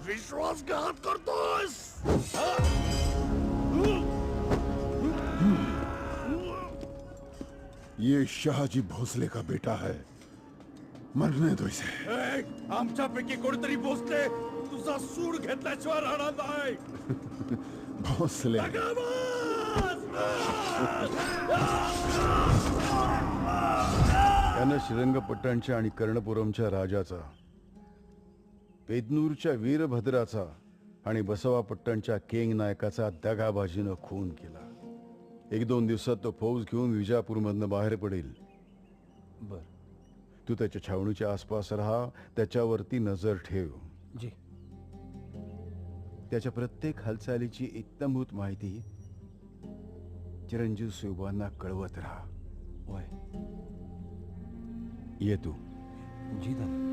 विश्वासघात करतोस? ये शाहजी भोसले का बेटा है, मरने दो इसे. आमच्यापैकी कोणतरी भोसले तुझा सूड घेतल्याशिवाय राहणार नाही. भोसले त्यानं श्रीरंगपट्टणच्या आणि कर्णपुरमच्या राजाचा, पेदनूरच्या वीरभद्राचा आणि बसवापट्टणच्या केंग नायकाचा दगाबाजीनं खून केला. 1-2 दिवसात तो फौज घेऊन विजापूरमधनं बाहेर पडेल. बर तू त्याच्या छावणीच्या आसपास राहा, त्याच्यावरती नजर ठेव. जी. त्याच्या प्रत्येक हालचालीची इत्तमभूत माहिती चिरंजीव साहेबांना कळवत राहा. होय. ये तू. जी दादा.